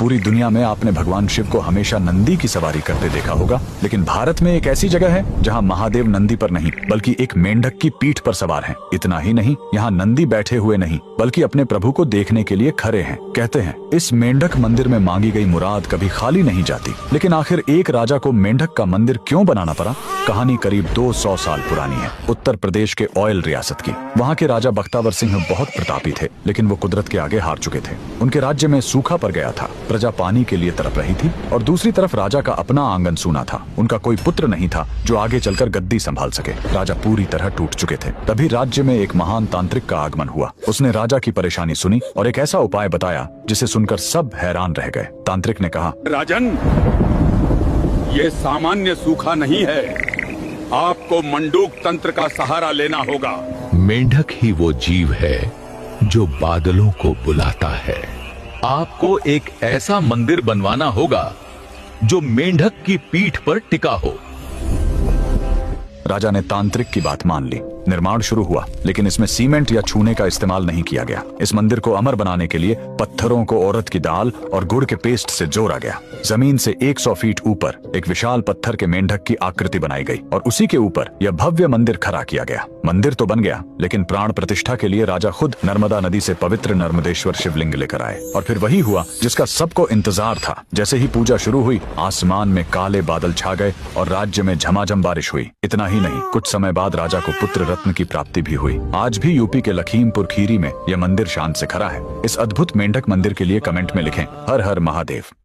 पूरी दुनिया में आपने भगवान शिव को हमेशा नंदी की सवारी करते देखा होगा, लेकिन भारत में एक ऐसी जगह है जहां महादेव नंदी पर नहीं बल्कि एक मेंढक की पीठ पर सवार हैं। इतना ही नहीं, यहाँ नंदी बैठे हुए नहीं बल्कि अपने प्रभु को देखने के लिए खड़े हैं। कहते हैं इस मेंढक मंदिर में मांगी गई मुराद कभी खाली नहीं जाती। लेकिन आखिर एक राजा को मेंढक का मंदिर क्यों बनाना पड़ा? कहानी करीब 200 साल पुरानी है, उत्तर प्रदेश के ऑयल रियासत की। वहाँ के राजा बख्तावर सिंह बहुत प्रतापी थे, लेकिन वो कुदरत के आगे हार चुके थे। उनके राज्य में सूखा पड़ गया था, प्रजा पानी के लिए तड़प रही थी और दूसरी तरफ राजा का अपना आंगन सूना था। उनका कोई पुत्र नहीं था जो आगे चलकर गद्दी संभाल सके। राजा पूरी तरह टूट चुके थे। तभी राज्य में एक महान तांत्रिक का आगमन हुआ। उसने राजा की परेशानी सुनी और एक ऐसा उपाय बताया जिसे सुनकर सब हैरान रह गए। तांत्रिक ने कहा, राजन, ये सामान्य सूखा नहीं है, आपको मंडूक तंत्र का सहारा लेना होगा। मेंढक ही वो जीव है जो बादलों को बुलाता है। आपको एक ऐसा मंदिर बनवाना होगा जो मेंढक की पीठ पर टिका हो। राजा ने तांत्रिक की बात मान ली। निर्माण शुरू हुआ, लेकिन इसमें सीमेंट या चूने का इस्तेमाल नहीं किया गया। इस मंदिर को अमर बनाने के लिए पत्थरों को औरत की दाल और गुड़ के पेस्ट से जोड़ा गया। जमीन से 100 फीट ऊपर एक विशाल पत्थर के मेंढक की आकृति बनाई गई और उसी के ऊपर यह भव्य मंदिर खड़ा किया गया। मंदिर तो बन गया, लेकिन प्राण प्रतिष्ठा के लिए राजा खुद नर्मदा नदी से पवित्र नर्मदेश्वर शिवलिंग लेकर आए। और फिर वही हुआ जिसका सबको इंतजार था। जैसे ही पूजा शुरू हुई, आसमान में काले बादल छा गए और राज्य में झमाझम बारिश हुई। इतना ही नहीं, कुछ समय बाद राजा को पुत्र रत्न की प्राप्ति भी हुई। आज भी यूपी के लखीमपुर खीरी में यह मंदिर शान से खड़ा है। इस अद्भुत मेंढक मंदिर के लिए कमेंट में लिखें, हर हर महादेव।